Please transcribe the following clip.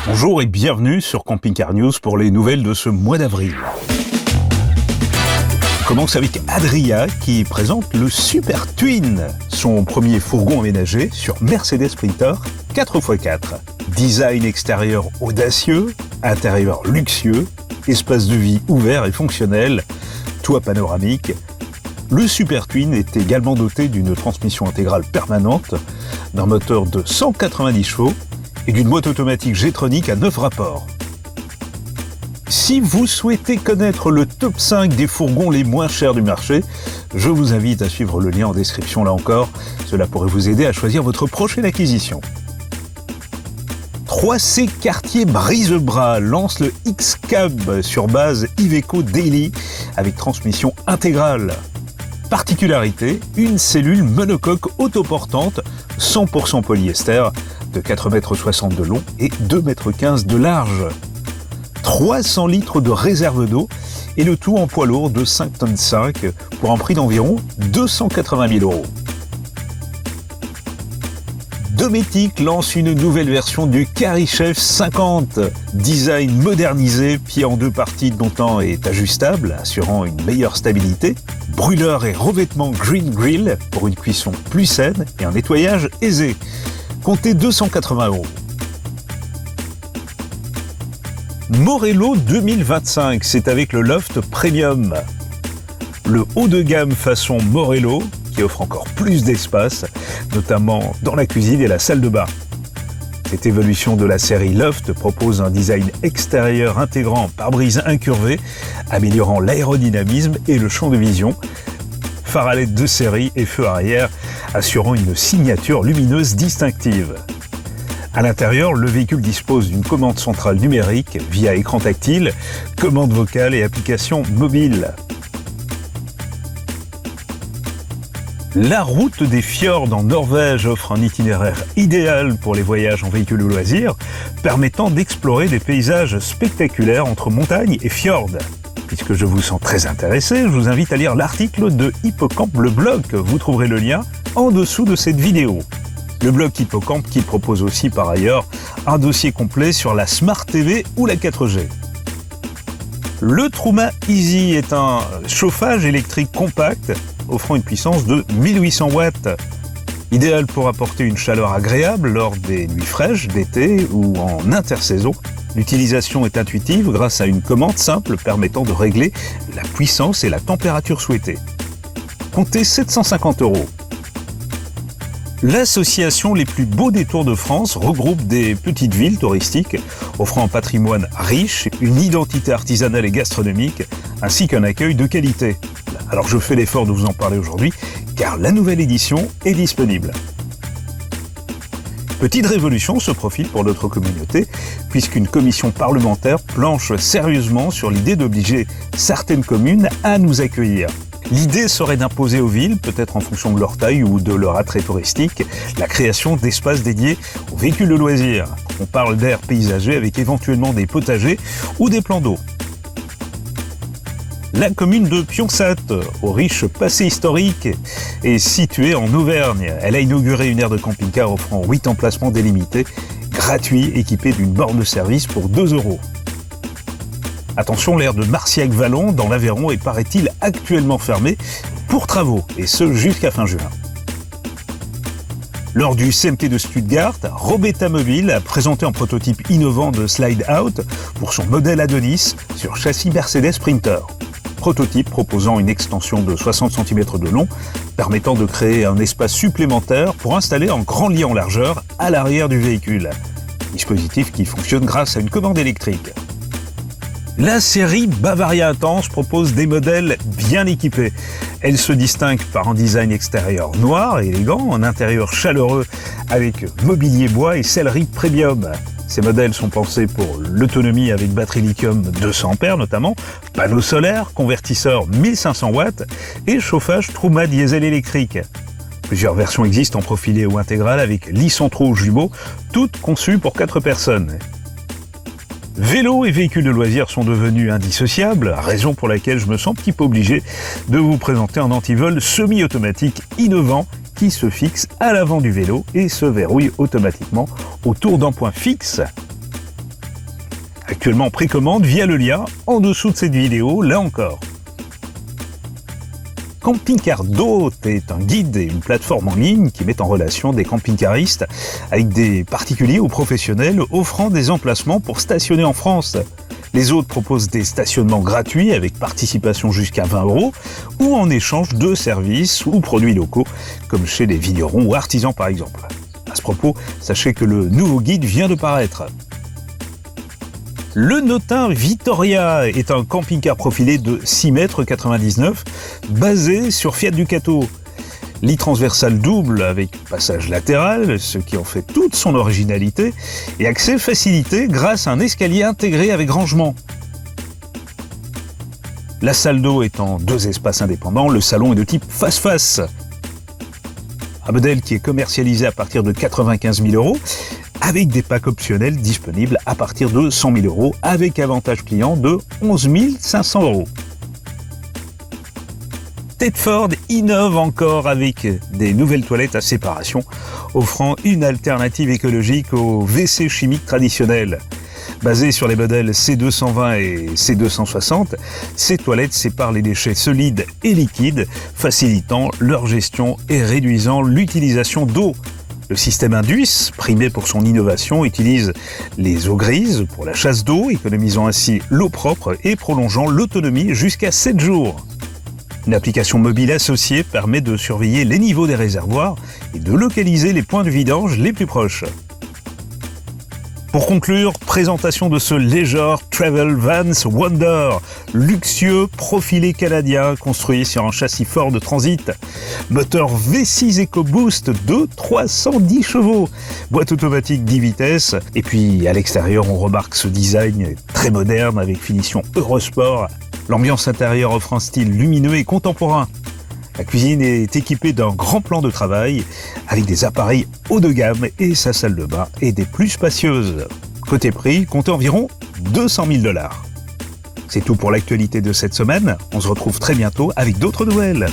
Bonjour et bienvenue sur Camping Car News pour les nouvelles de ce mois d'avril. On commence avec Adria qui présente le Super Twin, son premier fourgon aménagé sur Mercedes Sprinter 4x4. Design extérieur audacieux, intérieur luxueux, espace de vie ouvert et fonctionnel, toit panoramique. Le Super Twin est également doté d'une transmission intégrale permanente, d'un moteur de 190 chevaux et d'une boîte automatique G-Tronic à 9 rapports. Si vous souhaitez connaître le top 5 des fourgons les moins chers du marché, je vous invite à suivre le lien en description là encore. Cela pourrait vous aider à choisir votre prochaine acquisition. 3C Cartier Brisebras lance le X-Cab sur base Iveco Daily avec transmission intégrale. Particularité, une cellule monocoque autoportante 100% polyester de 4,60 m de long et 2,15 m de large. 300 litres de réserve d'eau et le tout en poids lourd de 5,5 tonnes pour un prix d'environ 280 000 €. Dometic lance une nouvelle version du Carychef 50. Design modernisé, pied en deux parties dont un est ajustable, assurant une meilleure stabilité. Brûleur et revêtement Green Grill pour une cuisson plus saine et un nettoyage aisé. Comptez 280 €. Morello 2025, c'est avec le Loft Premium. Le haut de gamme façon Morello, qui offre encore plus d'espace, notamment dans la cuisine et la salle de bain. Cette évolution de la série Loft propose un design extérieur intégrant pare-brise incurvé, améliorant l'aérodynamisme et le champ de vision, phare à LED de série et feu arrière, assurant une signature lumineuse distinctive. À l'intérieur, le véhicule dispose d'une commande centrale numérique via écran tactile, commande vocale et application mobile. La route des fjords en Norvège offre un itinéraire idéal pour les voyages en véhicule de loisirs, permettant d'explorer des paysages spectaculaires entre montagnes et fjords. Puisque je vous sens très intéressé, je vous invite à lire l'article de Hippocampe le blog. Vous trouverez le lien en dessous de cette vidéo. Le blog Hippocampe qui propose aussi par ailleurs un dossier complet sur la Smart TV ou la 4G. Le Truma Easy est un chauffage électrique compact offrant une puissance de 1800 watts. Idéal pour apporter une chaleur agréable lors des nuits fraîches d'été ou en intersaison. L'utilisation est intuitive grâce à une commande simple permettant de régler la puissance et la température souhaitée. Comptez 750 €. L'association Les Plus Beaux Détours de France regroupe des petites villes touristiques offrant un patrimoine riche, une identité artisanale et gastronomique, ainsi qu'un accueil de qualité. Alors je fais l'effort de vous en parler aujourd'hui, car la nouvelle édition est disponible. Petite révolution se profile pour notre communauté, puisqu'une commission parlementaire planche sérieusement sur l'idée d'obliger certaines communes à nous accueillir. L'idée serait d'imposer aux villes, peut-être en fonction de leur taille ou de leur attrait touristique, la création d'espaces dédiés aux véhicules de loisirs. On parle d'aires paysagées avec éventuellement des potagers ou des plans d'eau. La commune de Pionsat, au riche passé historique, est située en Auvergne. Elle a inauguré une aire de camping-car offrant 8 emplacements délimités, gratuits, équipés d'une borne de service pour 2 €. Attention, l'aire de Marciac-Vallon, dans l'Aveyron, est, paraît-il, actuellement fermée pour travaux, et ce jusqu'à fin juin. Lors du CMT de Stuttgart, Robetta Mobile a présenté un prototype innovant de Slide Out pour son modèle Adonis sur châssis Mercedes Sprinter. Prototype proposant une extension de 60 cm de long, permettant de créer un espace supplémentaire pour installer un grand lit en largeur à l'arrière du véhicule. Dispositif qui fonctionne grâce à une commande électrique. La série Bavaria Intense propose des modèles bien équipés. Elle se distingue par un design extérieur noir et élégant, un intérieur chaleureux avec mobilier bois et sellerie premium. Ces modèles sont pensés pour l'autonomie avec batterie lithium 200 ampères notamment, panneaux solaires, convertisseur 1500 watts et chauffage Truma diesel électrique. Plusieurs versions existent en profilé ou intégral avec lit centraux jumeaux, toutes conçues pour 4 personnes. Vélos et véhicules de loisirs sont devenus indissociables, raison pour laquelle je me sens un petit peu obligé de vous présenter un antivol semi-automatique innovant qui se fixe à l'avant du vélo et se verrouille automatiquement autour d'un point fixe. Actuellement en précommande via le lien en dessous de cette vidéo, là encore. Camping Car D'Hôte est un guide et une plateforme en ligne qui met en relation des camping-caristes avec des particuliers ou professionnels offrant des emplacements pour stationner en France. Les autres proposent des stationnements gratuits avec participation jusqu'à 20 € ou en échange de services ou produits locaux comme chez les vignerons ou artisans par exemple. À ce propos, sachez que le nouveau guide vient de paraître. Le Notin Vittoria est un camping-car profilé de 6,99 m basé sur Fiat Ducato. Lit transversal double avec passage latéral, ce qui en fait toute son originalité, et accès facilité grâce à un escalier intégré avec rangement. La salle d'eau est en 2 espaces indépendants, le salon est de type face-face. Un modèle qui est commercialisé à partir de 95 000 €, avec des packs optionnels disponibles à partir de 100 000 € avec avantage client de 11 500 €. Tedford innove encore avec des nouvelles toilettes à séparation, offrant une alternative écologique aux WC chimiques traditionnels. Basées sur les modèles C220 et C260, ces toilettes séparent les déchets solides et liquides, facilitant leur gestion et réduisant l'utilisation d'eau. Le système Indus, primé pour son innovation, utilise les eaux grises pour la chasse d'eau, économisant ainsi l'eau propre et prolongeant l'autonomie jusqu'à 7 jours. Une application mobile associée permet de surveiller les niveaux des réservoirs et de localiser les points de vidange les plus proches. Pour conclure, présentation de ce Leisure Travel Vans Wonder, luxueux profilé canadien construit sur un châssis Ford Transit, moteur V6 EcoBoost de 310 chevaux, boîte automatique 10 vitesses, et puis à l'extérieur on remarque ce design très moderne avec finition Eurosport. L'ambiance intérieure offre un style lumineux et contemporain. La cuisine est équipée d'un grand plan de travail avec des appareils haut de gamme et sa salle de bain est des plus spacieuses. Côté prix, comptez environ 200 000 $. C'est tout pour l'actualité de cette semaine. On se retrouve très bientôt avec d'autres nouvelles.